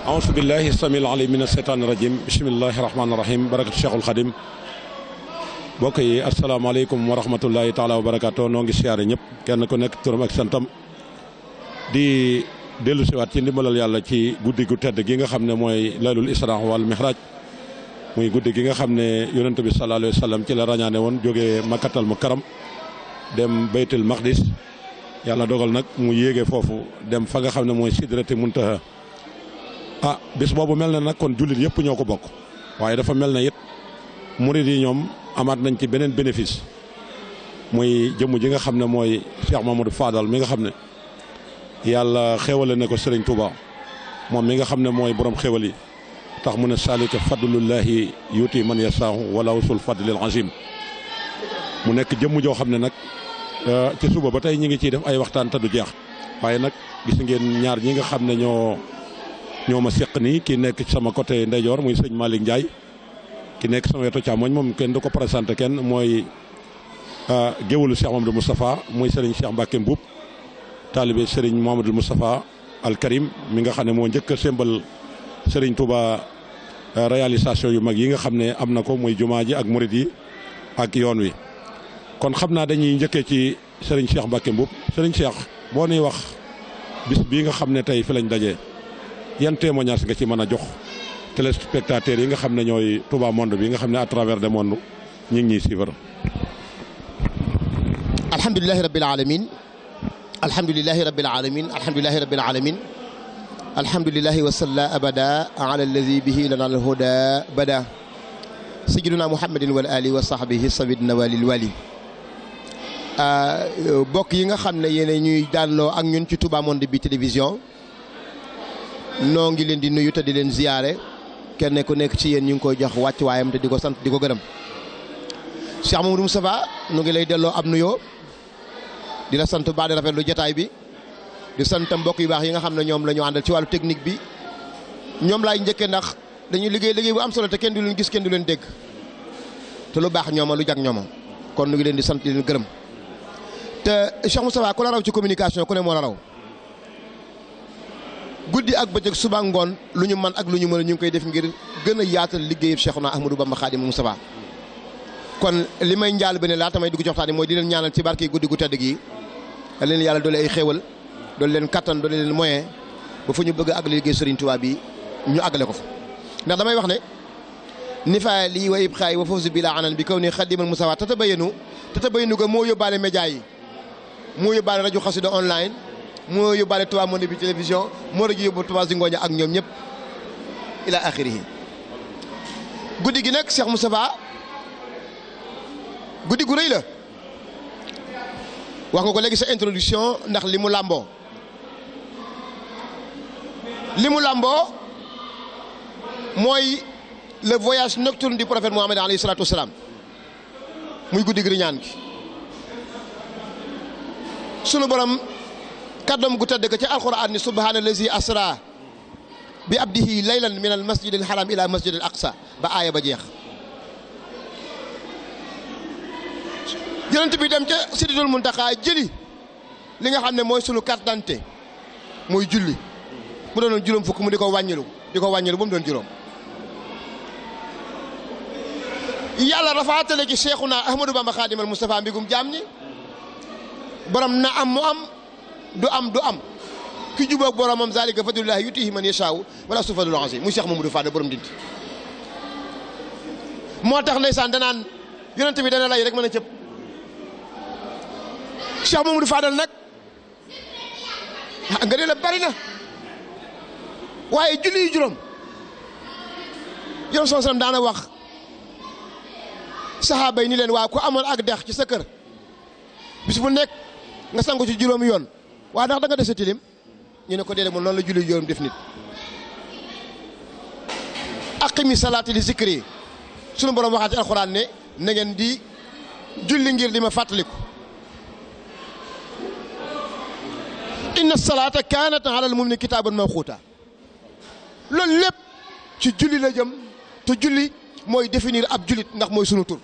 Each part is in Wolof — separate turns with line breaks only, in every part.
aousu billahi samil alim min asheytaani rajim bismillahi rahmaani rahim barakatu cheikhul xadim mbokk yi asalaamaaleykum wa rahmatullahi taala wa barakaatu noo ngi siyaare ñëpp kenn ku nekk turam ak santam di dellu siwaat ci ndimbalal yàlla ci guddi gu tedd gi nga xam ne mooy laylul isra wal mihraj muy guddi gi nga xam ne yonent bi sallallahu alayhi wa sallam ci la rañaane woon jógee makkatal mukarram dem baytul maqdis yàlla dogal nag mu yéege foofu dem fa nga xam ne mooy sidrati muntaha bis boobu mel na nag kon jullit yëpp ñoo ko bokk waaye dafa mel na it murid yi ñoom amaat nañ ci beneen bénéfice muy jëmm ji nga xam ne mooy Cheikh Mamadou Fadal mi nga xam ne yàlla xéwale na ko Serigne Touba moom mi nga xam ne mooy borom xéwal yi tax mu ne salika fadlullahi yuti man yasaahu wala usul fadlil azim mu nekk jëmm joo xam ne nag ci suba ba tey ñi ngi ciy def ay waxtaan te du jeex waaye nag gis ngeen ñaar ñi nga xam ne ñoo ma seq nii ki nekk ci sama côté ndeyjoor muy sëñ Malick Ndiaye ki nekk sama wetu càmmoñ moom kenn du ko présenté kenn mooy géwalu Cheikh Mamadou Moustapha muy Serigne Cheikh Mbacke Mbuub taalibe Serigne Mamadou Moustapha Al Karim mi nga xam ne moo njëkk a sembal Serigne Touba réalisation yu mag yi nga xam ne am na ko muy jumaa ji ak murid yi ak yoon wi kon xam naa dañuy njëkkee ci Serigne Cheikh Mbacke Mbuub Serigne Cheikh boo nuy wax bis bii nga xam ne tey fi lañ dajee yan témoignage nga ci mën a jox téléspectateurs yi nga xam ne ñooy Touba Monde bi nga xam ne à travers le monde ñu ngi ñuy suivre.
alhamdulilahi rabbil alamin alhamdulilahi rabbil alamin alhamdulilahi rabbil alamin alhamdulilahi wa salla abada ala alladi bihi lana alhuda bada sayyidina muhammadin wal ali wa sahbihi sabidna walil wali bokk yi nga xam ne yéen ñuy daanloo ak ñun ci Touba Monde bi télévision noo ngi leen di nuyu te di leen ziyaare kenn ku nekk ci yéen ñu ngi koy jox wàcc waayam te di ko sant di ko gërëm Cheikh Mamadou Moustapha nu ngi lay delloo ab nuyoo di la sant baax di rafetlu jotaay bi di sant mbokk yu baax yi nga xam ne ñoom la ñu àndal ci wàllu technique bi ñoom laay njëkkee ndax dañuy liggéey bu am solo te kenn du leen gis kenn du leen dégg te lu baax ñooma lu jag ñooma kon nu ngi leen di sant di leen gërëm te Cheikh Moustapha ku la raw ci communication ku ne moo la raw guddi ak bëccëg suba ngoon lu ñu man ak lu ñu mën ñu ngi koy def ngir gën a yaatal liggéeyub Cheikhuna Ahmadou Bamba Khadimu Moustapha kon li may njaal beneen laata may dugg ci waxtaan mooy di leen ñaanal ci barke guddi gu tedd gi leen yàlla doole ay xéewal doole leen kattan doole leen moyen ba fu ñu bëgg a àggale liggéey Serigne Touba bi ñu àggale ko fa ndax damay wax ne nifa lii wa ibxaay wa fawzi bila anan bi kaw ni Khadimal Moustapha tatabayanu ga moo yóbbaale média yi moo yóbbaale rajo xasida online moo yóbbaale Touba Monde bi télévision moo rajo yóbbu Touba Zingoña ak ñoom ñëpp ila axirihi guddi gi nag Cheikh Moustapha guddi gu rëy la wax nga ko léegi sa introduction ndax li mu làmboo mooy le voyage nocturne du prophète Mohammed alayhi salaatu wasalaam muy guddi gi ñaan gi sunu borom kàddoom gu tëdd ko ci alquran ni subhaana allazi asra bi abdihi laylan min al masjid al haram ila masjid al aqsa ba aaya ba jeex yonent bi dem ca sidratul muntaxa jëli li nga xam ne mooy sunu carte d'identité mooy julli mu doonoon juróom fukk mu di ko wàññilu ba mu doon juróom yàlla rafaatale ci Cheikhuna Ahmadou Bamba Khadimal Moustapha mbigum jaam ñi borom na am mu am du am ki jubóog boromam zalika fadlullahi yutihi man yashaaw wala su fadlul azim muy Cheikh Mamadou Fadal borom dinti moo tax ndeysaan danaan yonent bi dana lay rek mën a cëpp Cheikh Mamadou Fadal nag nga ne la bari na waaye julli yu juróom yoon sallam daana wax saxaaba yi ni leen waaw ku amoon ak dex ci sa kër bis bu nekk nga sangu ci juróomi yoon waaw ndax da nga dese tilim ñu ne ko déedéet moom noonu la julli juróom def nit aqimi salaati li zikri sunu borom waxaat ci alxuraan ne na ngeen di julli ngir di ma fàttaliku inna salaata kaanat alal mu'miniina kitaaban mawquuta loolu lépp ci julli la jëm te julli mooy définir ab jullit ndax mooy sunu tur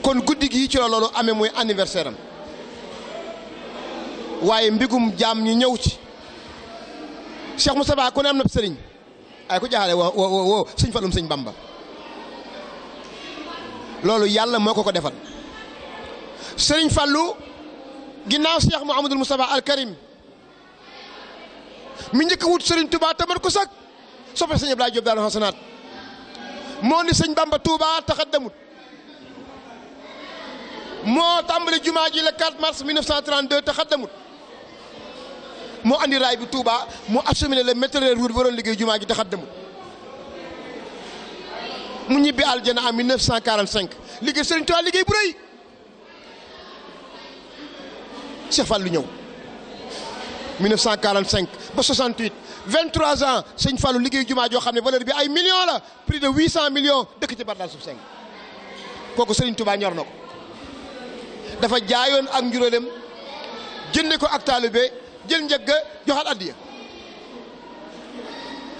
kon guddi gi ci la loolu amee mooy anniversaire am waaye mbigum jaam ñi ñëw ci Cheikh Moustapha ku ne am na sëriñ ay ku jaaxale woo sëñ Fallum sëñ Bamba loolu yàlla moo ko defal sëriñ Fallu ginnaaw Cheikh Mouhamadul Moustapha al Karim mi njëkk a wut sëriñ Touba tamat ko sax soppe sëñ Abdoulaye Diop Daaru Xasanaat moo ni sëñ Bamba Touba taxaddamut moo tàmbali jumaa ji le 4 mars 1932 taxaddamut moo andi raay bi Touba mu acheminé le matériel route waroon liggéey jumaa ji taxaddamut mu ñibbi aljana en 1945 liggéey sëriñ Touba liggéey bu rëy Cheikh Fallou ñëw 1945 ba 68 23 ans sëñ Fallou liggéey jumaa joo xam ne valeur bi ay millions la plus de 800 millions dëkk ci Bardal suuf seng kooku sëriñ Touba ñor na ko dafa jaayoon ak njuróolem jënde ko ak taalibe jël njëgg joxal addiya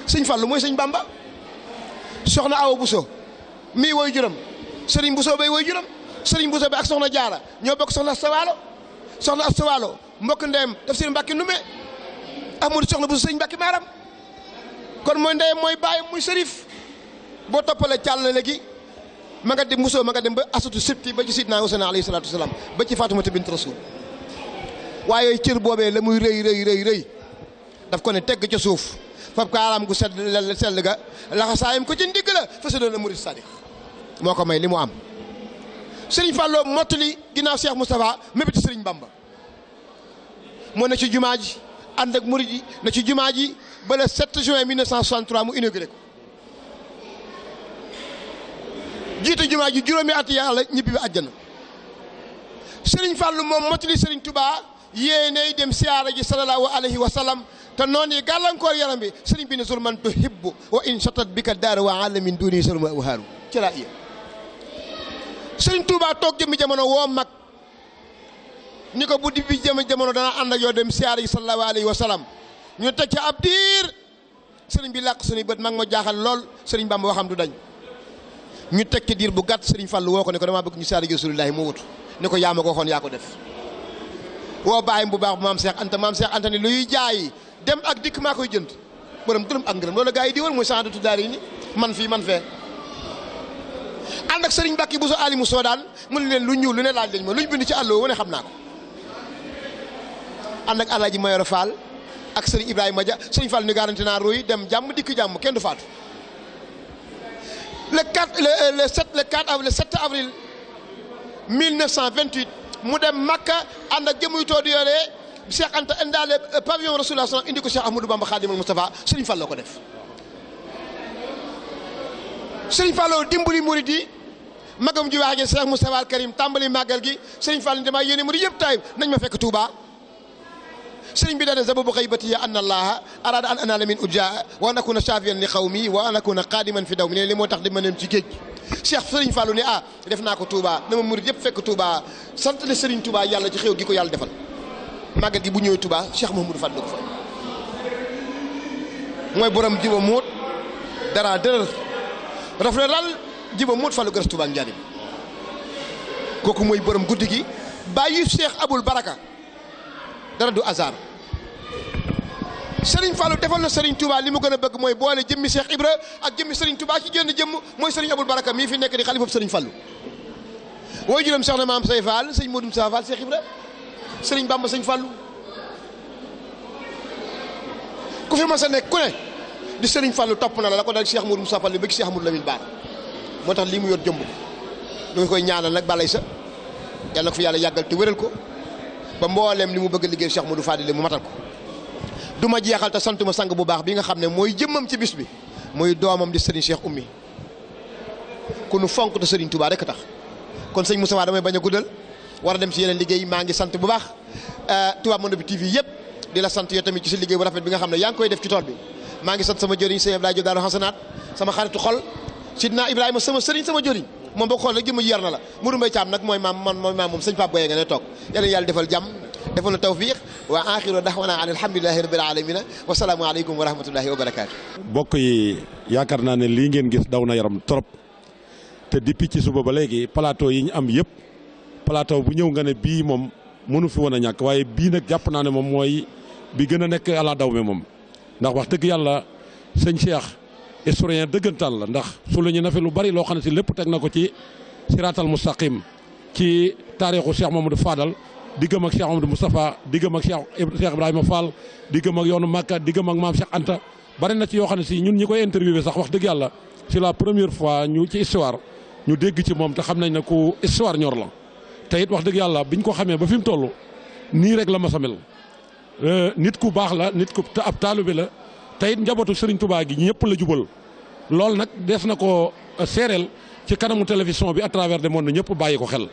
sëñ Fallou mooy sëñ Bamba soxna Awa Bousso mii woy juram sëriñ Bousso bay woy juram sëriñ Bousso bay ak soxna Jaara ñoo bokk soxna Astawaalo mbokk ndeyam daf seen Mbàkke Nume Ahmadu soxna Bousso sëriñ Mbàkke Maaram kon mooy ndeyam mooy baayam muy sërif boo toppale càll léegi ma nga dem Bousso ma nga dem ba asatu sibti ba ci sidna Useynu alayhi salaatu wasalaam ba ci Faatumata bint Rasuul waaye cër boobee la muy rëy daf ko ne tegg ca suuf fab kaaraam gu sell ga laxasaayam ko ci ndigg la fa sa doon a murid sadiq moo ko may li mu am sëriñ Fallou mottali ginnaaw Cheikh Moustapha mébéti sëriñ Bamba moo ne ci jumaa ji ànd ak murid yi ne ci jumaa ji ba le 7 juin 1963 mu inauguré ko jiite jumaa ji juróomi at yàlla ñibbi bi àjjana sëriñ Fallou moom mottali sëriñ Touba yéenay dem siyaara ji sallallahu alayhi wa sallam te noonu yi gàllankoor yaram bi sëriñ bi ne zulman tuhibbu wa in shatat bika daar wa alamin duni sulma wahaaru ci laa iya sëriñ Touba toog jëmmi jamono woo mag ni ko bu di bi jëmmi jamono dana ànd ak yow dem siyaara ji sallallahu alayhi wa sallam ñu teg ca ab diir sëriñ bi làq suñuy bët mag ma jaaxal lool sëriñ Bamba waxam du dañ ñu teg ca diir bu gàtt sëriñ Fallou woo ko ne ko damaa bëgg ñu siyaara ji Rasulullaahi moo wutu ni ko yaa ma ko waxoon yaa ko def woo bàyyim bu baax bu maam Cheikh Anta ni luy jaay dem ak dikk maa koy jënd borom dërëm ak ngërëm loolu gaa yi di wër mooy saadatu daari yi ni man fii man fee ànd ak sëriñ Mbàkke Bousso Ali mu soodaan mu ne leen lu ñuul lu ne laaj lañ ma luñ bind ci àlloo wane xam naa ko ànd ak Alaaji Mayoro Fall ak sëriñ Ibrahima Dia sëriñ Fall ni garanti naa ruy dem jàmm dikk jàmm kenn du faatu le 7 avril 1928 mu dem Makka ànd ak jëmuy too di yoolee Cheikh Anta indaale pavillon Rasulullah sallam indi ko Cheikh Ahmadou Bamba Khadimul Moustapha Serigne Fall la ko def Serigne Fall dimbali murid yi magam ju wax gi Cheikh Moustapha al Karim tàmbali màggal gi Serigne Fall damaa yéene murid yëpp Taïb nañ ma fekk Touba Serigne bi daane sababu xaybati ya anna allaha arada an anala min ujaa wa an akuna shafiyan li qawmi wa an akuna qadiman fi daw mi ne li moo tax di ma nem ci géej Cheikh Serigne Fallou ne def naa ko Touba na ma murid yëpp fekk Touba sant le Serigne Touba yàlla ci xew gi ko yàlla defal màggal gi bu ñëwee Touba Cheikh Mouhamadou Fadlu ko fa mooy borom jiba muut dara dërër rafle lal jiba muut Fallou gërës Touba Njaarim kooku mooy borom guddi gi bàyyi Cheikh Aboul Baraka dara du hasard Serigne Fallou defal na Serigne Touba li mu gën a bëgg mooy boole jëmmi Cheikh Ibra ak jëmmi Serigne Touba ci jënd jëmm mooy Serigne Aboul Baraka mii fi nekk di xalifa Serigne Fallou wooy juróom soxna maam Say Fall sëñ Modou Moussa Fall Cheikh Ibra Serigne Bamba sëñ Fallou ku fi mas a nekk ku ne di Serigne Fallou topp na la ko dal Cheikh Modou Moussa Fall ba ci Cheikh Modou Lamine Bara moo tax lii mu yor jëmb ñu ngi koy ñaanal nag balay sa yàlla na ko fi yàlla yàggal te wéral ko ba mbooleem li mu bëgg a liggéey Cheikh Modou Fadilé mu matal ko du ma jeexal te sant ma sang bu baax bi nga xam ne mooy jëmmam ci bis bi muy doomam di Serigne Cheikh Oumy ku nu fonk te Serigne Touba rek tax kon sëñ Moussa damay bañ a guddal war a dem ci yeneen liggéey maa ngi sant bu baax Touba Monde bi TV yëpp di la sant yow tamit ci sa liggéey bu rafet bi nga xam ne yaa ngi koy def ci tool bi maa ngi sant sama jëriñ sëñ Abdoulaye Diop Daaru Xasanaat sama xaritu xol Sidna Ibrahima sama sëriñ sama jëriñ moom boo ko xool rek jëmm yar na la Mourou Mbaye Thiam nag mooy maam moom sëñ Pape Boye nga ne toog yàlla yàlla defal jàmm defal na tawfiq wa axiru daxwana an alhamdulilahi rabbil alamina wa salaamu aleykum wa rahmatullahi wa barakaatu.
mbokk yi yaakaar naa ne lii ngeen gis daw na yaram trop te depuis ci suba ba léegi plateau yi ñu am yëpp plateau bu ñëw nga ne bii moom mënu fi woon a ñàkk waaye bii nag jàpp naa ne moom mooy bi gën a nekk ala daw me moom ndax wax dëgg yàlla sëñ Cheikh historien dëggantaan la ndax su la ñu na fi lu bari loo xam ne si lépp teg na ko ci siraatal mustaqim ci taarixu Cheikh Mamadou Fadal diggam ak Cheikh Mamadou Moustapha diggam ak Cheikh Ibrahima Fall diggam ak yoonu Makka diggam ak maam Cheikh Anta bari na ci yoo xam ne si ñun ñi koy interviewé sax wax dëgg yàlla c'est la première fois ñu ci histoire ñu dégg ci moom te xam nañ ne ku histoire ñor la te it wax dëgg yàlla biñ ko xamee ba fi mu toll nii rek la ma sa mel nit ku baax la nit ku ab taalibe la te it njabootu Serigne Touba gi ñëpp la jubal loolu nag des na ko seereel ci kanamu télévision bi à travers le monde ñëpp bàyyi ko xel.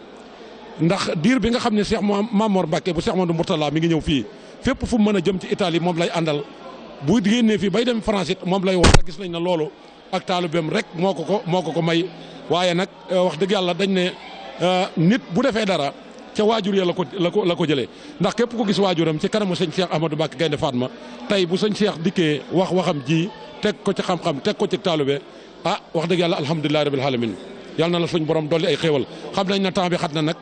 ndax diir bi nga xam ne Cheikh Mamor Mbacke bu Cheikh Mamadou Mourtala mi ngi ñëw fii fépp fu mu mën a jëm ci Italie moom lay àndal bu génnee fii bay dem France it moom lay wax gis nañ ne loolu ak taalibeem rek moo ko may waaye nag wax dëgg yàlla dañ ne nit bu defee dara ca waajur ya la ko jëlee ndax képp ko gis waajuram ci kanamu sëñ Cheikh Ahmadou Mbacke Gaynde Fatma tey bu sëñ Cheikh dikkee waxam ji teg ko ci xam-xam teg ko ci taalibe wax dëgg yàlla alhamdulilah rabbil alamin yàlla na la suñ borom dolli ay xéewal xam nañ na temps bi xat na nag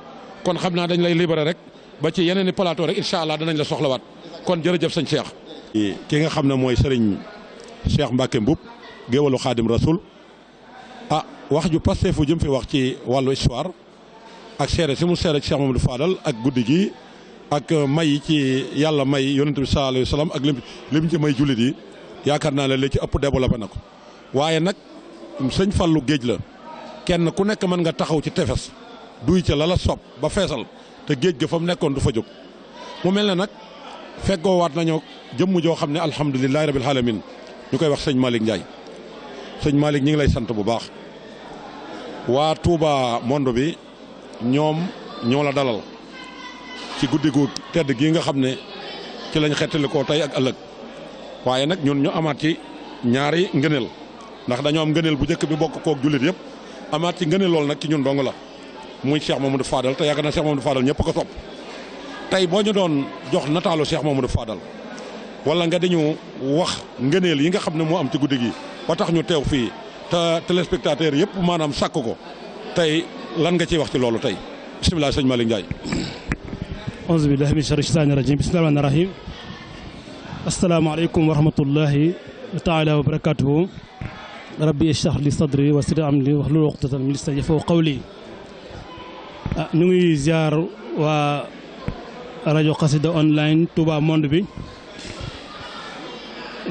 kon xam naa dañ lay libéré rek ba ci yeneen i plateau rek incha allah danañ la soxlawaat kon jërëjëf sëñ Cheikh. ki nga xam ne mooy sëriñ Cheikh Mbacke Mboup géwalu Xaadim Rasul wax ju passé fu jëm fi wax ci wàllu histoire ak seere si mu seere ci Cheikh Mamadou Fadal ak guddi gi ak may ci yàlla may yonent bi sallallahu alayhi wa sallam ak lim ci may jullit yi yaakaar naa ne li ci ëpp développé na ko waaye nag sëñ Fallu géej la kenn ku nekk mën nga taxaw ci tefes duy ca la sopp ba feesal te géej ga fa mu nekkoon du fa jóg mu mel ne nag feggoo waat nañoo jëmm joo xam ne alhamdulilahi rabil alamin ñu koy wax sëñ Malick Ndiaye sëñ Malick ñi ngi lay sant bu baax waa Touba monde bi ñoom ñoo la dalal ci guddi gu tedd gii nga xam ne ci lañ xettali ko tey ak ëllëg waaye nag ñun ñu amaat ci ñaari ngëneel ndax dañoo am ngëneel bu njëkk bi bokk kook jullit yëpp amaat ci ngëneel lool nag ci ñun dong la muy Cheikh Mamadou Fadal te yaakaar naa Cheikh Mamadou Fadal ñëpp ko topp tey boo ñu doon jox nataalu Cheikh Mamadou Fadal wala nga dañu wax ngëneel yi nga xam ne moo am ci guddi gi ba tax ñu teew fii te téléspectateur yëpp maanaam sàkk ko tey lan nga ciy wax ci loolu tey bisimilah sëñ Malick Ndiaye.
auzu billahi min sharri shaytaani rajim bismillahi rahmaani rahim asalaamaaleykum wa rahmatullahi taala wa barakatuhu rabbi ishrah li sadri wa yassir amri wahlul uqdatan min lisani yafqahu qawli ñu ngi ziar waa rajo Xassida online Touba monde bi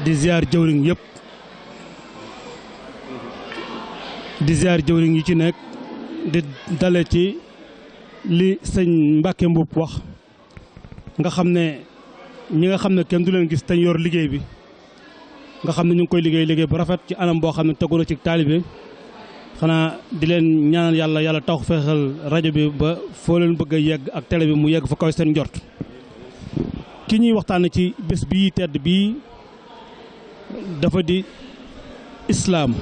di ziar jëwriñ yëpp di ziar jëwriñ yi ci nekk di dale ci li sëñ Mbacke Mboup wax nga xam ne ñi nga xam ne kenn du leen gis te yor liggéey bi nga xam ne ñu ngi koy liggéey bu rafet ci anam boo xam ne tegu na ci taalibe xanaa di leen ñaanal yàlla taw feexal rajo bi ba foo leen bëgg a yegg ak télé bi mu yegg fa kaw seen njort ki ñuy waxtaane ci bés bii tedd bii dafa di islaam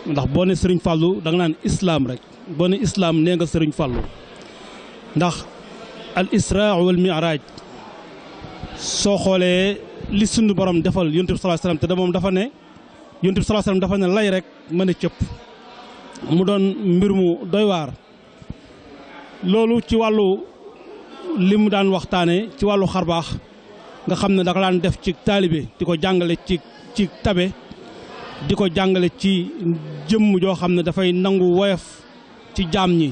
ndax boo ne Sëriñ Fàllu da nga naan islaam rek boo ne islaam nee nga Sëriñ Fàllu ndax al israa wal miraaj soo xoolee li sunu borom defal yonent bi sallallahu alayhi wasallam te moom dafa ne yonent bi sallallahu alayhi wasallam dafa ne lay rek mën a cëpp mu doon mbir mu doy waar loolu ci wàllu li mu daan waxtaane ci wàllu xarbaax nga xam ne da ko daan def ci taalibe di ko jàngale ci tabe di ko jàngale ci jëmm joo xam ne dafay nangu woyof ci jaam ñi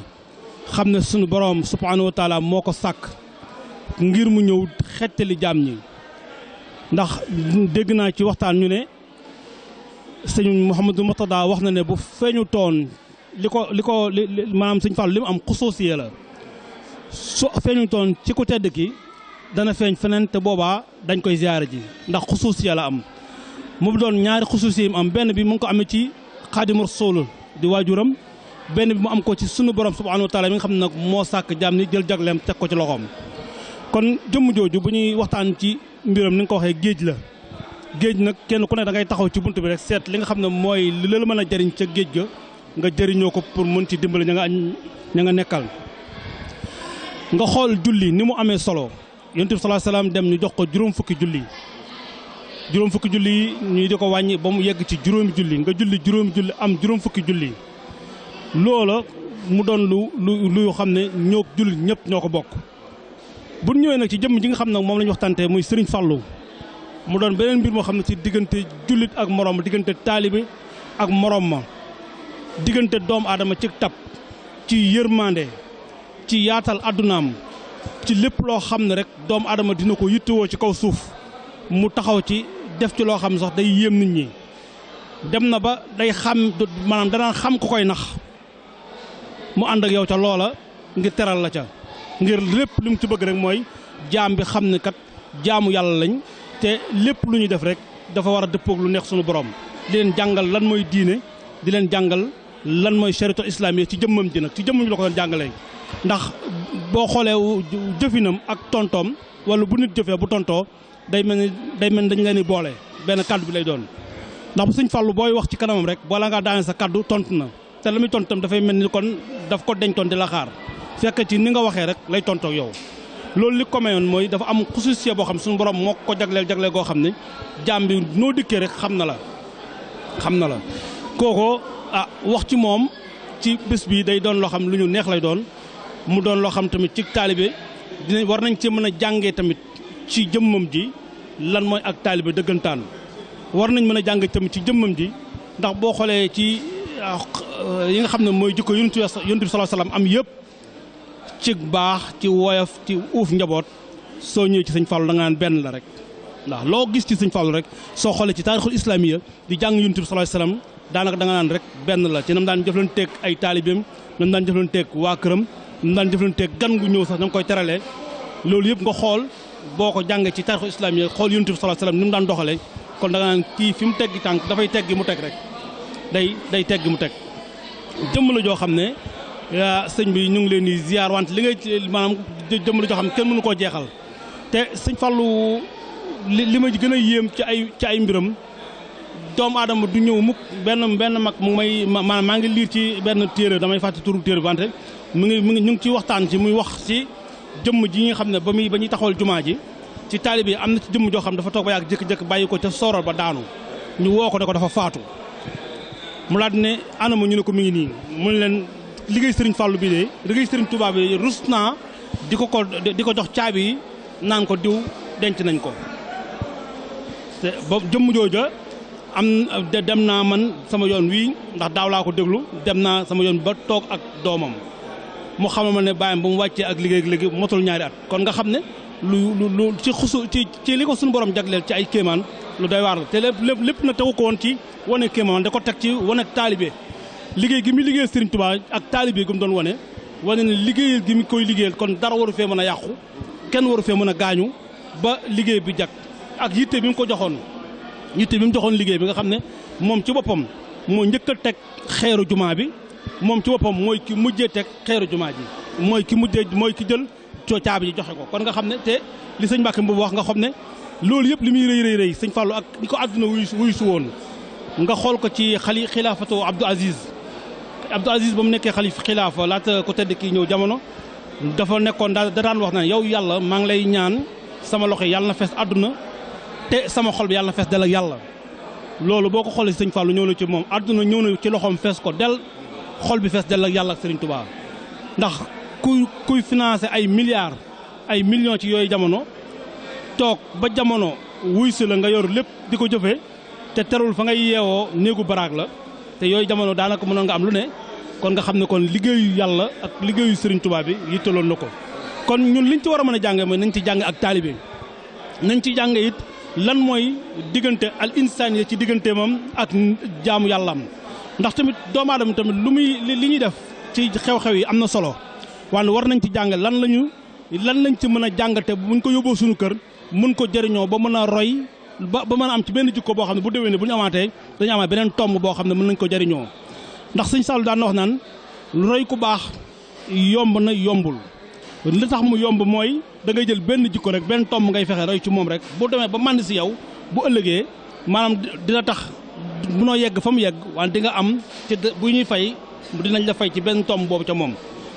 xam ne sunu borom subhanahu wa taala moo ko sàkk ngir mu ñëw xettali jaam ñi ndax dégg naa ci waxtaan ñu ne sëñ Mouhamadou Mourtada wax na ne bu feeñu toon li ko maanaam sëñ Fallu li mu am xusuusiye la su feeñu toon ci ku tedd ki dana feeñ feneen te boobaa dañ koy ziyaare ji ndax xusuusiye la am mu doon ñaari xusuusiye mu am benn bi mu ngi ko amee ci Xaadimu Rasuul di waajuram benn bi mu am ko ci sunu borom subhanahu wa taala mi nga xam ne nag moo sàkk jaam ni jël jagleem teg ko ci loxoom kon jëmm jooju bu ñuy waxtaan ci mbiram ni nga ko waxee géej la géej nag kenn ku ne da ngay taxaw ci bunt bi rek seet li nga xam ne mooy li la mën a jëriñ ca géej ga nga jëriñoo ko pour mën ci dimbali ña nga nekkal nga xool julli ni mu amee solo yonent bi sallallahu alayhi wasallam dem ñu jox ko juróom fukki julli ñu di ko wàññi ba mu yegg ci juróomi julli nga julli juróomi julli am juróom fukki julli loola mu doon lu xam ne ñoo julli ñëpp ñoo ko bokk bu ñëwee nag ci jëmm ji nga xam ne moom la ñu waxtaante muy Serigne Fallou mu doon beneen mbir moo xam ne ci diggante jullit ak morom diggante taalibe ak morom ma diggante doomu aadama ci tab ci yërmande ci yaatal addunaam ci lépp loo xam ne rek doomu aadama dina ko yittewoo ci kaw suuf mu taxaw ci def ci loo xam ne sax day yéem nit ñi dem na ba day xam maanaam danaan xam ko koy nax mu ànd ak yow ca loola ngir teral la ca ngir lépp li mu ci bëgg rek mooy jaam bi xam ne kat jaamu yàlla lañ te lépp lu ñu def rek dafa war a dëppoog lu neex suñu borom di leen jàngal lan mooy diine di leen jàngal lan mooy chariatul islamiyya ci jëmmam ji nag ci jëmmam ji la ko doon jàngalee ndax boo xoolee jëfinam ak tontoom wala bu nit jëfee bu tontoo day mel ni dañ leen di boole benn kaddu bi lay doon ndax bu Sëñ Fallu booy wax ci kanamam rek bala ngaa daane sa kaddu tontu na te la muy tontu tam dafay mel ni kon daf ko dencoon di la xaar fekk ci ni nga waxee rek lay tontoog yow loolu li ko mayoon mooy dafa am xususiya boo xam suñu borom moo ko jagleel goo xam ne jaam bi noo dikkee rek xam na la kooko wax ci moom ci bés bi day doon loo xam lu ñu neex lay doon mu doon loo xam tamit ci taalibe war nañ ci mën a jàngee tamit ci jëmmam ji lan mooy ak taalibe dëggantaan war nañ mën a jàng tamit ci jëmmam ji ndax boo xoolee ci yi nga xam ne mooy jikko yonent bi sallallahu alayhi wasallam am yëpp ci baax ci woyof ci uuf njaboot soo ñëwee ci Sëñ Fallu da nga naan benn la rek ndax loo gis ci Sëñ Fallu rek soo xoolee ci taarixul islaamiya di jàng yonent bi sallallahu alayhi wasallam daanaka da nga naan rek benn la ci nam daan jëflanteeg ay taalibeem nam daan jëflanteeg waa këram nam daan jëflanteeg gan gu ñëw sax na nga koy teralee loolu yëpp nga xool boo ko jàngee ci taarixul islaamiya xool yonent bi sallallahu alayhi wasallam ni mu daan doxalee kon da nga naan kii fi mu teggi tànk dafay teggi mu teg rek day teggi mu teg jëmm la joo xam ne sëñ bi ñu ngi leen di ziar wante li ngay maanaam jëmm la joo xam ne kenn mënu koo jeexal te Sëñ Fallu li ma gën a yéem ci ay mbiram doomu aadama du ñëw mukk benn mag mu may maa ngi liir ci benn téere damay fàtte turu téere bi wante mu ngi ñu ngi ci waxtaan ci muy wax ci jëmm ji nga xam ne ba ñuy taxawal jumaa ji ci taalibe yi am na ci jëmm joo xam dafa toog ba yàgg jëkk-jëkk bàyyi ko ca soorool ba daanu ñu woo ko ne ko dafa faatu mu laat ne anama ñu ne ko mi ngi nii mu ne leen liggéey Sëriñ Fallu bi de liggéey Sëriñ Tuubaa bi rus naa di ko jox caabi yi naan ko diw denc nañ ko te ba jëmm jooja dem naa man sama yoon wii ndax daaw laa ko déglu dem naa sama yoon ba toog ak doomam mu xamal ma ne bàyyam ba mu wàccee ak liggéey motul ñaari at kon nga xam ne lu ci li ko suñu borom jagleel ci ay kéemaan lu doy waar la te lépp na tegu ko woon ci wane kéemaan da ko teg ci wane taalibe liggéey gi mu liggéeyal Sëriñ Tuubaa ak taalibe gi mu doon wane ne liggéeyal gi mu koy liggéeyal kon dara waru fee mën a yàqu kenn waru fee mën a gaañu ba liggéey bi jag ak yitte bi mu ko joxoon liggéey bi nga xam ne moom ci boppam moo njëkk a teg xeeru jumaa bi moom ci boppam mooy ki mujjee teg xeeru jumaa ji mooy ki jël caabi ji joxe ko kon nga xam ne te li sëñ Mbàkke boobu wax nga xam ne loolu yëpp li muy rëy Sëñ Fallu ak ni ko àdduna wuy su woon nga xool ko ci xilaafatu Abdou Aziz ba mu nekkee xilaafa laata ko tedd kii ñëw jamono dafa nekkoon da daan wax naan yow yàlla maa ngi lay ñaan sama loxo yàlla na fees àdduna te sama xol bi yàlla na fees del ak yàlla loolu boo ko xoolee si Sëñ Fallu ñëw na ci moom àdduna ñëw na ci loxoom fees ko del xol bi fees del ak yàlla ak Sëriñ Tuubaa ndax kuy financé ay milliards ay millions ci yooyu jamono toog ba jamono wuy si la nga yor lépp di ko jëfee te terul fa ngay yeewoo néegu baraag la te yooyu jamono daanaka mënoon nga am lu ne kon nga xam ne kon liggéeyu yàlla ak liggéeyu Sëriñ Tuubaa bi yittaloon na ko kon ñun liñ ci war a mën a jànge mooy nañ ci jàng ak taalibe nañ ci jàng it lan mooy diggante al insaan ci diggante moom ak jaamu yàllaam ndax tamit doomu aadama tamit li ñuy def ci xew-xew yi am na solo wante war nañ ci jàng lan lañ ci mën a jàngate buñ ko yóbboo suñu kër mën ko jëriñoo ba mën a roy ba mën a am ci benn jikko boo xam ne bu déwénee bu ñu amaatee dañu amaat beneen tomb boo xam ne mën nañ ko jëriñoo ndax Sëñ Fallu daan wax naan roy ku baax yomb na yombul li tax mu yomb mooy da ngay jël benn jikko rek benn tomb ngay fexe roy ci moom rek boo demee ba mànd si yow bu ëllëgee maanaam dina tax munoo yegg fa mu yegg wante di nga am ci bu ñuy fay dinañ la fay ci benn tomb boobu ca moom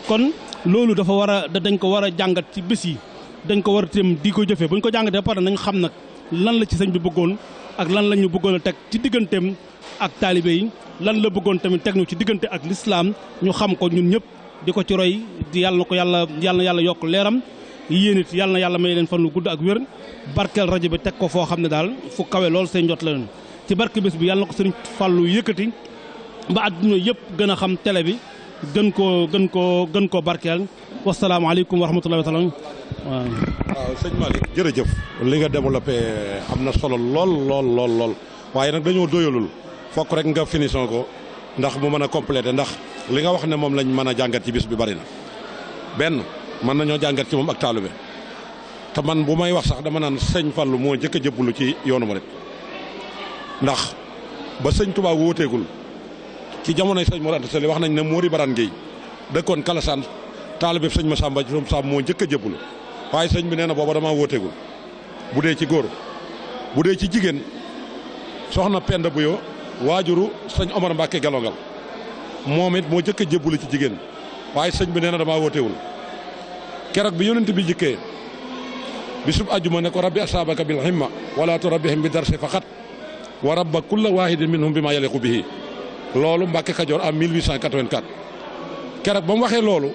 kon loolu dañ ko war a jàngat ci bés yi dañ ko war a tém di ko jëfee bu ñu ko jàngatee ba pare nañ xam nag lan la ci sëñ bi bëggoon ak lan la ñu bëggoon a teg ci digganteem ak taalibe yi lan la bëggoon tamit teg ñu ci diggante ak lislaam ñu xam ko ñun ñëpp di ko ci roy di yàlla na ko yàlla yokk leeram yéen it yàlla na yàlla may leen fan lu gudd ak wér barkeel rajo bi teg ko foo xam ne daal fu kawe lool seen njot la leen ci barke bés bi yàlla na ko sëriñ Fallou yëkkati ba àdduna yëpp gën a xam télé bi gën koo barkeel wasalaamaaleykum wa rahmatullahi wa salaam
waaw sëñ Malick jërëjëf li nga développé am na solo lool waaye nag dañoo doyalul fokk rek nga finition ko ndax mu mën a complété ndax li nga wax ne moom lañ mën a jàngat ci bis bi bari na benn mën nañoo jàngat ci moom ak taalube te man bu may wax sax dama naan sëñ Fallou moo njëkk a jëbbalu ci yoonu murit ndax ba sëñ Touba wóoteegul ci jamonoy sëñ Mor Anta Sali wax nañ ne Mori Barane Gueye dëkkoon Kalasaan taalube sëñ Massamba moo njëkk a jëbbalu waaye sëñ bi nee na booba damaa wóoteegul bu dee ci góor bu dee ci jigéen soxna Penda Buyo waajuru sëñ Omar Mbacke Galongal moom it moo njëkk a jëbbalu ci jigéen waaye sëñ bi nee na damaa wóoteewul keroog bi yonent bi jikkee bisub àjjuma ne ko rabbi asaabaka bil himma wala turabbihim bi darsi faqat wa rabba kulla waahidin minhum bi ma yaliqu bihi loolu Mbacke Kajoor am 1884 keroog ba mu waxee loolu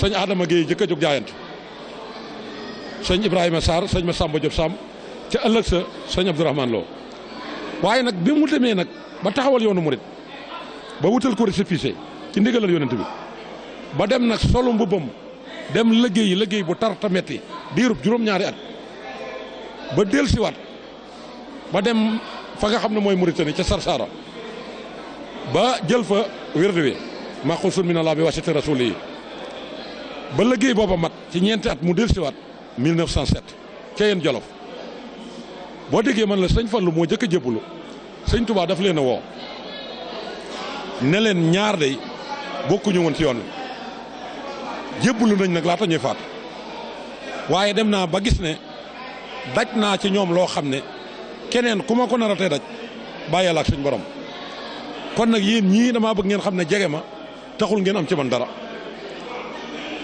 sëñ Adama Gueye jëkk a jóg jaayante sëñ Ibrahima Sarr sëñ Massamba Diop Samb ca ëllëg sa sëñ Abdourahmane Lo waaye nag bi mu demee nag ba taxawal yoonu murit ba wutal ko récépissé ci ndigalal yonent bi ba dem nag solo mbubbam dem liggéey bu tar ta metti diirub juróom-ñaari at ba dellusiwaat ba dem fa nga xam ne mooy Mauritanie ca Sarsara ba jël fa wérdu wi maxuusun min Allah bi wasiti rasuli yi ba liggéey booba mat ci ñeenti at mu dellusiwaat 1907 ca yéen Jolof boo déggee man la sëñ Fallou moo jëkk a jébbalu sëñ Touba daf leen a woo ne leen ñaar day bokkuñu woon ci yoon wi jébbalu nañ nag laata ñuy faat waaye dem naa ba gis ne daj naa ci ñoom loo xam ne keneen ku ma ko naratee daj bàyyeel ak suñ borom kon nag yéen ñii damaa bëgg ngeen xam ne jege ma taxul ngeen am ci man dara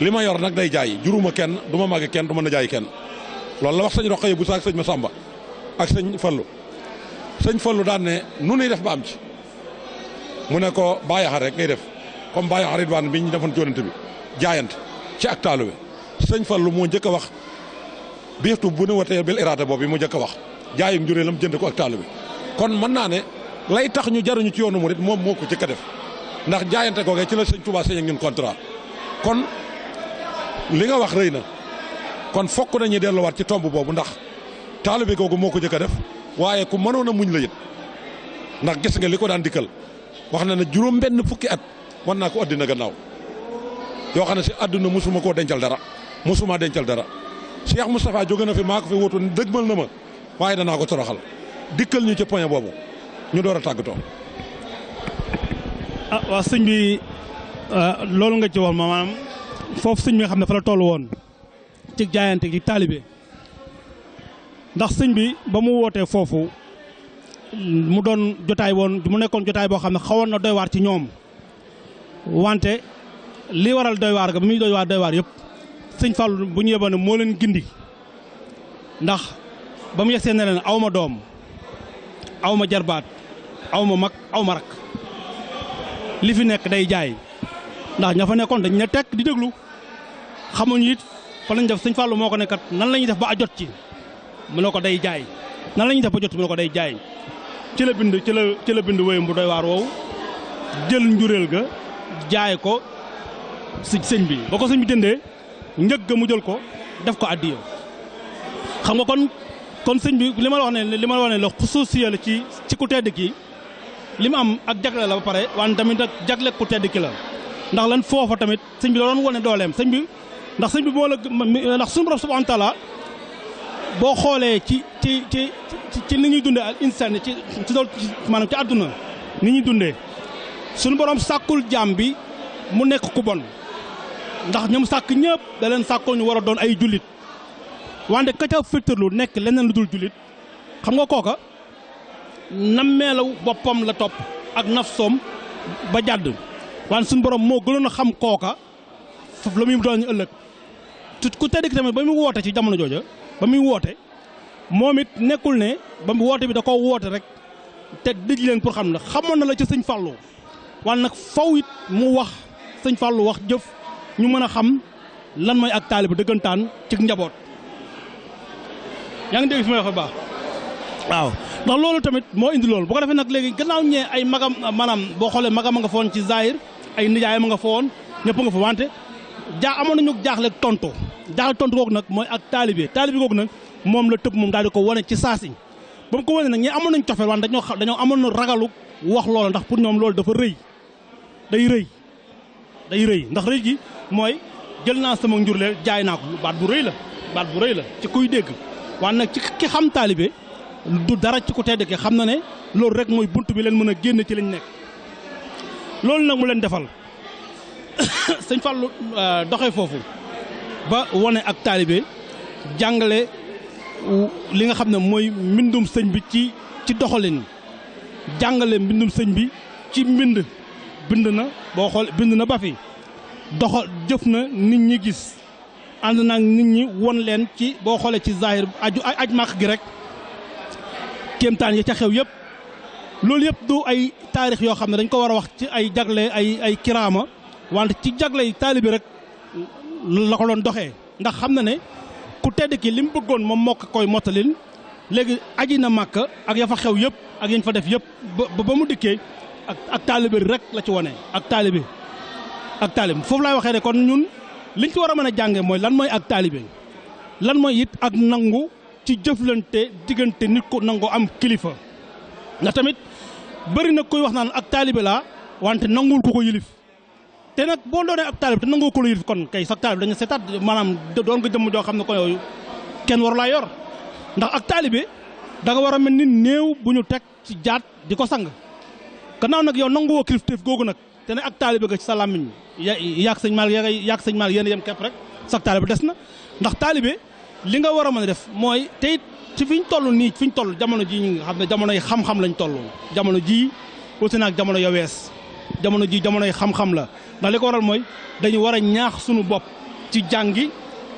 li ma yor nag day jaay juruma kenn du ma màgg kenn du ma na jaay kenn loolu la wax sëñ Rokhaya bu saak sëñ Massamba ak sëñ Fallou daan ne nu nuy def ba am ci mu ne ko bàyyaxar rek ngay def comme bàyyaxar ridwaan bi ñu defoon ci yonent bi jaayante ci ak taalube sëñ Fallou moo njëkk a wax biixtu bu ne watee bil iraada boobu mu njëkk a wax jaayum njuréelam jënd ko ak taalube kon mën naa ne lay tax ñu jaruñu ci yoonu murit moom moo ko njëkk a def ndax jaayante googee ci la sëñ Touba sëñ ak ñun contrat kon li nga wax rëy na kon fokk nañuy delluwaat ci tomb boobu ndax taalube googu moo ko njëkk a def waaye ku mënoon a muñ la it ndax gis nga li ko daan dikkal wax na ne juróom benn fukki at wan naa ko àddina gannaaw yoo xam ne si àdduna mosuma koo dencal dara mosuma dencal dara Cheikh Moustapha jóge na fi maa ko fi wutu dëgmal na ma waaye danaa ko toroxal dikkal ñu ci point boobu ñu door a tàggatoo.
waa sëñ bi loolu nga ci wax maanaam foofu sëñ bi nga xam ne fa la toll woon ci jaayante ci taalibe ndax sëñ bi ba mu wootee foofu mu doon jotaay woon mu nekkoon jotaay boo xam ne xawoon na doy waar ci ñoom wante li waral doy waar ga ba muy doy waar yëpp sëñ Fallou bu ñu yeboon moo leen gindi ndax ba mu yegsee ne leen aw ma doom aw ma jarbaat aw ma mag aw ma rak li fi nekk day jaay ndax ña fa nekkoon dañ ne tekk di déglu xamuñu it fa lañ def sëñ Fallou moo ko nekkat nan la ñuy def ba a jot ci mu ne ko day jaay nan la ñuy def ba jot ci mu ne ko day jaay ci la bind wéyum bu doy waar woowu jël njuréel ga jaay ko si sëñ bi ba ko sëñ bi jëndee njëg ga mu jël ko def ko addiya xam nga kon sëñ bi li ma wax ne la xusuusiya la ci ku tedd ki li mu am ak jagle la ba pare waan tamit ak jagle ku tedd ki la ndax lan foofa tamit sëñ bi da doon wane dooleem sëñ bi ndax sëñ bi moo la ndax suñu borom subhanahu wa taala boo xoolee ci ni ñuy dundee al insaan ci maanaam ci àdduna ni ñuy dundee suñu borom sàkkul jaam bi mu nekk ku bon ndax ñoom sàkk ñëpp da leen sàkkoo ñu war a doon ay jullit wante ka ca féttarlu nekk leneen lu dul jullit xam nga kooka nammeelaw boppam la topp ak nafsoom ba jàdd wante suñu borom moo gënoon a xam kooka foofu la muy doon ëllëg ku tedd ki tamit ba muy woote ci jamono jooja ba muy woote moom it nekkul ne ba woote bi da koo woote rek te dëj leen pour xam ne xamoon na la ci sëñ Fallou wante nag faw it mu wax sëñ Fallou wax jëf ñu mën a xam lan mooy ak taalibe dëggantaan ci njaboot. yaa ngi dégg fi may wax baax waaw ndax loolu tamit moo indi loolu bu ko defee nag léegi gannaaw ñee ay magam maanaam boo xoolee magam a nga foon ci Zahir ay nijaayam a nga foon ñëpp nga fa wante amoon nañu jaaxle tontu googu nag mooy ak taalibe googu nag moom la tëb moom daal di ko wane ci saasi ba mu ko wane nag ñi amoon nañu cofeel wante dañoo amoon na ragalu wax loola ndax pour ñoom loolu dafa rëy day rëy ndax rëy gi mooy jël naa sama njurle jaay naa ko baat bu rëy la ci kuy dégg waaye nag ci ki xam taalibe du dara ci ku tedd ki xam na ne loolu rek mooy bunt bi leen mën a génn ci lañ nekk loolu nag mu leen defal sëñ Fallou doxee foofu ba wane ak taalibe jàngale li nga xam ne mooy mbindum sëñ bi ci doxalin jàngale mbindum sëñ bi ci bind na boo xool bind na ba fi jëf na nit ñi gis ànd naag nit ñi won leen ci boo xoolee ci Zahir aj màq gi rek kéemtaan yi ca xew yëpp loolu yëpp du ay taarix yoo xam ne dañ ko war a wax ci ay jagle ay kiraama wante ci jagle yi taalibe rek la ko doon doxee ndax xam na ne ku tedd ki li mu bëggoon moom moo ko koy mottalil léegi aji na màkk ak ya fa xew yëpp ak yañ fa def yëpp ba mu dikkee ak taalibe rek la ci wane ak taalibe foofu laay waxee ne kon ñun liñ ci war a mën a jànge mooy lan mooy ak taalibe lan mooy it ak nangu ci jëflante diggante nit ko nangoo am kilifa ndax tamit bëri na koy wax naan ak taalibe laa wante nanguwul ko yilif te nag boo doonee ak taalibe te nangoo ko yilif kon kay sax taalibe dañu seetaat maanaam doon nga jëmm joo xam ne ko yooyu kenn waru laa yor ndax ak taalibe da nga war a mel ni néew bu ñu teg ci jaat di ko sang gannaaw nag yow nanguwoo kilifteef googu nag te ne ak taalibe ga ci sa làmmiñ yaag sëñ Maal yaag sëñ Maal yéen yem képp rek sax taalibe des na ndax taalibe li nga war a mën a def mooy te it ci fi ñu toll nii fi ñu toll jamono ji ñi nga xam ne jamonoy xam-xam lañ toll jamono ji aussi nag jamono yo wees jamono ji jamonoy xam-xam la ndax li ko waral mooy dañu war a ñaax sunu bopp ci jàngi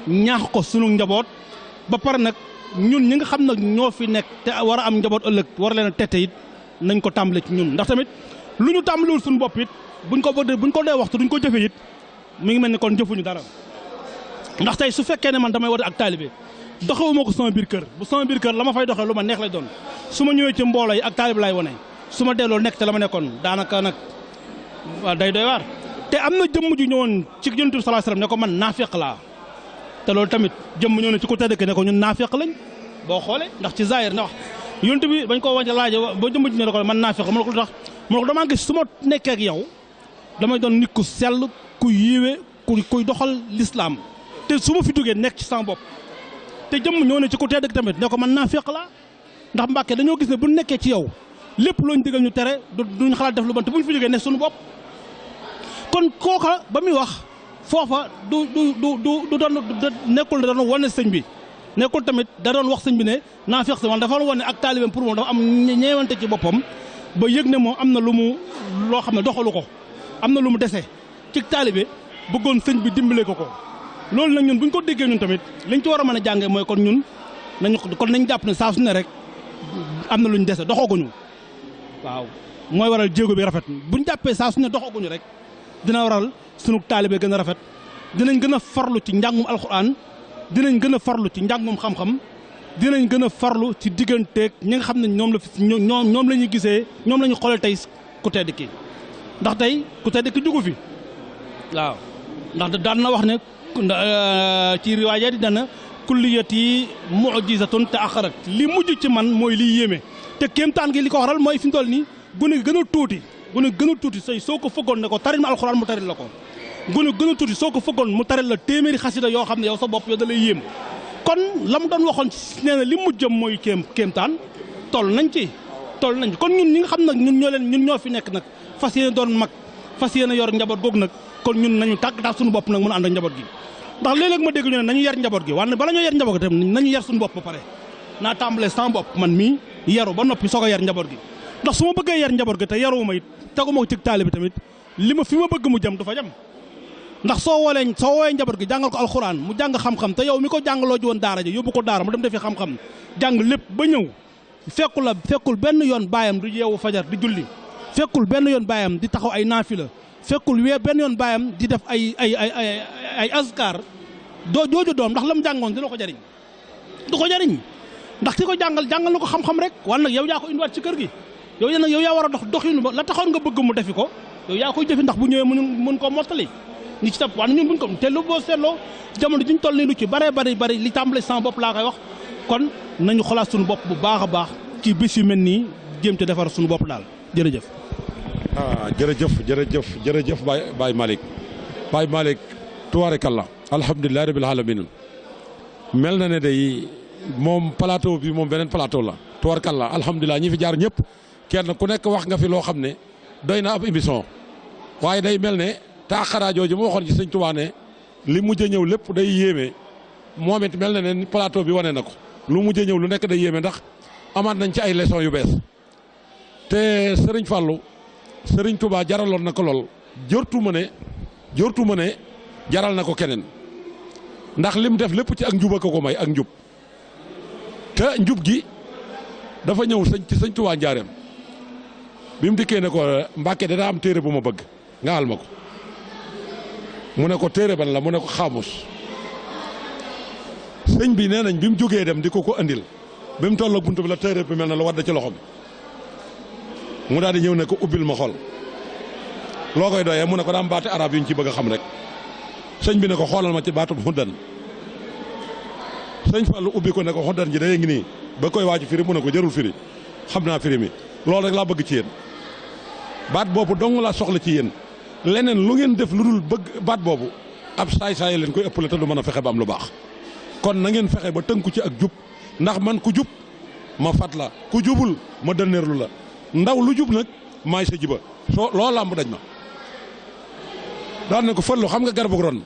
ñaax ko sunu njaboot ba pare nag ñun ñi nga xam nag ñoo fi nekk te war a am njaboot ëllëg war leen a tette it nañ ko tàmbale ci ñun ndax tamit lu ñu tàmbalewul suñu bopp it buñ ko dee waxtu duñ ko jëfe it mi ngi mel ni kon jëfuñu dara ndax tey su fekkee ne man damay woote ak taalibe doxewuma ko sama biir kër bu sama biir kër la ma fay doxee lu ma neex lay doon su ma ñëwee ci mbooloo yi ak taalibe laay wone su ma delloo nekk te la ma nekkoon daanaka nag day doy waar te am na jëmm ju ñëwoon ci Yonent bi sallallahu alayhi wasallam ne ko man naafeq laa te loolu tamit jëmm ñëw na ci ko tëddee ne ko ñun naafeq lañ boo xoolee ndax ci Zahir ndax Yonent bi bañ ko wàññi laaje ba jëmm ji ne ko man naafeq mu ne ko lu tax mu ne ko damaa gis su ma nekkee ak yow damay doon nit ku sell ku yiiwe kuy doxal lislaam te su ma fi duggee nekk ci sama bopp te jëmm ñëw na ci ku tedd tamit ne ko man naafeq laa ndax Mbàkke dañoo gis ne bu nekkee ci yow lépp looñu digal ñu tere duñ xalaat def lu bon te bu ñu fi jógee nekk suñu bopp kon kooka ba muy wax foofa du doon nekkul da doon wane sëñ bi nekkul tamit da doon wax sëñ bi ne naafeq si man dafa wane ak taalibeem pour moom dafa am ñeewante ci boppam ba yëg ne moom am na loo xam ne doxalu ko am na lu mu dese ci taalibe bëggoon sëñ bi dimbale ko loolu nag ñun bu ñu ko déggee ñun tamit liñ ci war a mën a jàngee mooy kon ñun nañ jàpp ne saa su ne rek am na lu ñu dese doxaguñu waaw mooy waral jéego bi rafet buñ jàppee saa su ne doxaguñu rek dina waral sunu taalibe gën a rafet dinañ gën a farlu ci njàngum alxuraan dinañ gën a farlu ci njàngum xam-xam dinañ gën a farlu ci digganteeg ñi nga xam ne ñoom la ñuy gisee ñoom la ñu xoolee tey ku tedd ki ndax tey ku tedd ki jugu fi waaw ndax daan na wax ne ci riwaaya di dana kulliyati mu'jizatun ta'axarat li mujj ci man mooy liy yéeme te kéemtaan gi li ko waral mooy fi mu toll nii gune gën a tuuti say soo ko fëggoon ne ko taril ma alxuraan mu taril la ko gune gën a tuuti soo ko fëggoon mu taril la téeméeri xasida yoo xam ne yow sa bopp yow da lay yéem kon la mu doon waxoon nee na li mujjam mooy kéemtaan toll nañ kon ñun ñi nga xam nag ñun ñoo fi nekk nag fas yéene doon mag fas yéene yor njaboot googu nag kon ñun nañu tàgg suñu bopp nag mën a ànd ak njaboot gi ndax léeg-léeg ma dégg ñu ne nañu yar njaboot gi waaye bala ñoo yar njaboot gi tam nañu yar suñu bopp ba pare naa tàmbalee sama bopp man mii yaru ba noppi soog a yar njaboot gi ndax su ma bëggee yar njaboot gi te yaruwuma it teguma ko ci taalibe tamit fi ma bëgg mu jëm du fa jëm ndax soo woolee njaboot gi jàngal ko alxuraan mu jàng xam-xam te yow mi ko jàngaloo ji woon daara ji yóbbu ko daara mu dem defi xam-xam jàng lépp ba ñëw fekkul benn yoon baayam du yeewu fajar di julli fekkul benn yoon baayam di taxaw ay naafila fekkul benn yoon baayam di def ay azkar jooju doom ndax la mu jàngoon dina ko jariñ du ko jariñ ndax ki ko jàngal na ko xam-xam rek wala nag yow yaa ko indiwaat ci kër gi yow yaa war a dox doxinu ba la taxoon nga bëgg mu defi ko yow yaa koy jëfi ndax bu ñëwee mën koo mottali ñi ci topp waaye ñun buñ ko te lu boo seetloo jamono juñ toll nii lu ci bari li tàmbale sama bopp laa koy wax kon nañu xolaat suñu bopp bu baax a baax ci bis yu mel nii jéem te defar suñu bopp daal jërëjëf.
jërëjëf Baye Malick tubaarikàlla alhamdulilah rabbil alamin mel na ne day moom plateau bi moom beneen plateau la tubaarikàlla alhamdulilah ñi fi jaar ñëpp kenn ku nekk wax nga fi loo xam ne doy na ab émission waaye day mel ne taaxaraa jooju ma waxoon ci sëñ Tuubaa ne li mujj a ñëw lépp day yéeme moom it mel na ne plateau bi wane na ko lu mujj a ñëw lu nekk day yéeme ndax amaat nañ ci ay leçons yu bees te Serigne Fallou Serigne Touba jaraloon na ko lool jortu ma ne jaral na ko keneen ndax lim def lépp ci ak njub ak ko may ak njub te njub gi dafa ñëw ci sëñ Touba njaareem bi mu dikkee ne ko Mbàkke dana am téere bu ma bëgg nga al ma ko mu ne ko téere ban la mu ne ko xaamus sëñ bi nee nañ bi mu jógee dem di ko andil bi mu toll ak buntu bi la téere bi mel na la wadd ci loxo bi mu daal di ñëw ne ko ubbil ma xool loo koy doyee mu ne ko daam baati arab yu ñu ci bëgg a xam rek sëñ bi ne ko xoolal ma ci baatu xuddan sëñ Fallu ubbi ko ne ko xuddan ji day ngi nii ba koy waaju firi mu ne ko jërul firi xam naa firi mi loolu rek laa bëgg ci yéen baat boobu dong laa soxla ci yéen leneen lu ngeen def lu dul bëgg baat boobu ab saay-saay leen koy ëppale te du mën a fexe ba am lu baax kon na ngeen fexe ba tënku ci ak jub ndax man ku jub ma fat la ku jubul ma dënneerlu la ndaw lu jub nag maay sa jiba soo loo làmb daj ma daan na ko Fallu xam nga garabu ron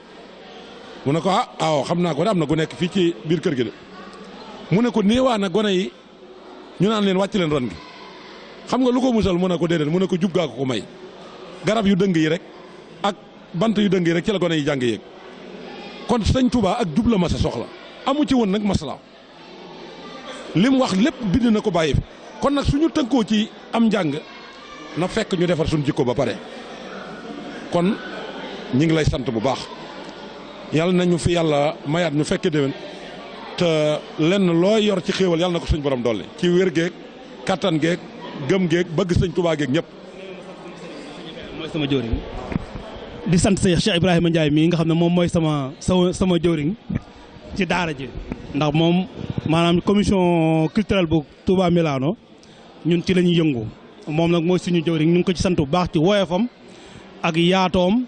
mu ne ko waaw xam naa ko am na gu nekk fii ci biir kër gi de mu ne ko néewaa na gone yi ñu naan leen wàcc leen ron gi xam nga lu ko musal mu ne ko déedéet mu ne ko jub gaa ko may garab yu dëng yi rek ak bant yu dëng yi rek ci la gone yi jàng yéeg kon sëñ Touba ak jub la ma sa soxla amu ci woon nag masla li mu wax lépp bind na ko bàyyi fi kon nag suñu tënkoo ci am njàng na fekk ñu defar suñu jikko ba pare kon ñi ngi lay sant bu baax yàlla nañu fi yàlla mayaat ñu fekke déwén te lenn looy yor ci xéewal yàlla na ko suñ borom dolli ci wér geeg kattan geeg gëm geeg bëgg sëñ Touba geeg ñëpp.
mooy sama jëwriñ di sant Cheikh Ibrahima Ndiaye mii nga xam ne moom mooy sama jëwriñ ci daara ji ndax moom maanaam commission culturelle bu Touba Milano ñun ci la ñuy yëngu moom nag mooy suñu jëwriñ ñu ngi ko ci sant bu baax ci woyofam ak yaatoom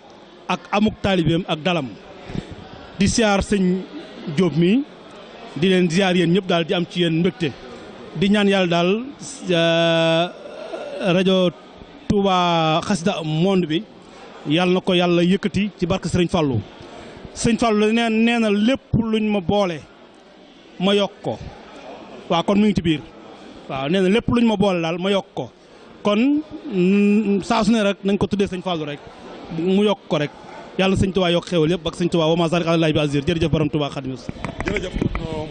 ak amuk taalibeem ak dalam di siyaar sëñ Diop mi di leen ziar yéen ñëpp daal di am ci yéen mbégte di ñaan yàlla daal rajo Touba Xasida monde bi yàlla na ko yàlla yëkkati ci barke Sëriñ Fallou sëñ Fallou nee na lépp luñ ma boole ma yokk ko waaw kon mu ngi ci biir waaw nee na lépp luñ ma boole daal ma yokk ko kon saa su ne rek nañ ko tuddee sëñ Fallou rek mu yokk ko rek yàlla sëñ Touba yokk xéwal yëpp ak sëñ Touba wa ma zalika alallaahi bi aziz jërëjëf borom Touba Xaadimu
jërëjëf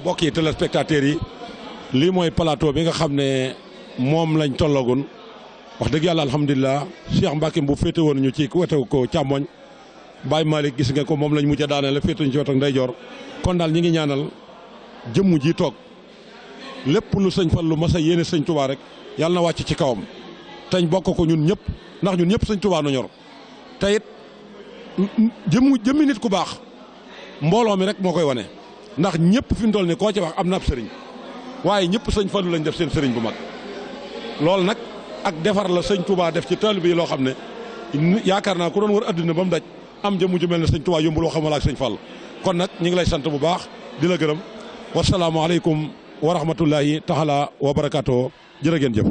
mbokk yi téléspectateurs yi lii mooy plateau bi nga xam ne moom lañ tollagun wax dëgg yàlla alhamdulilah Cheikh Mbacke bu féete woon ñu ci wetu ko càmmoñ Baye Malick gis nga ko moom lañ mujj a daaneel féete ñu ci wetu ndeyjoor kon daal ñi ngi ñaanal jëmm ji toog lépp lu sëñ Fallu masa yéene sëñ Touba rek yàlla na wàcc ci kawam teñ bokk ko ñun ñëpp ndax ñun ñëpp sëñ Touba nu ñor te it jëmmi nit ku baax mbooloo mi rek moo koy wane ndax ñëpp fi mu toll nii koo ci wax am na ab sëriñ waaye ñëpp sëñ Fallu lañ def seen sëriñ bu mag loolu nag ak defar la sëñ Touba def ci taalibe yi loo xam ne yaakaar naa ku doon wër adduna ba mu daj am jëmu ju mel ne sëñ Touba yombul loo xamal ak sëñ Fall kon nag ñu ngi lay sant bu baax di la gërëm wasalaamualeykum wa rahmatullahi taala wa barakaatu jërë ngeen jëf.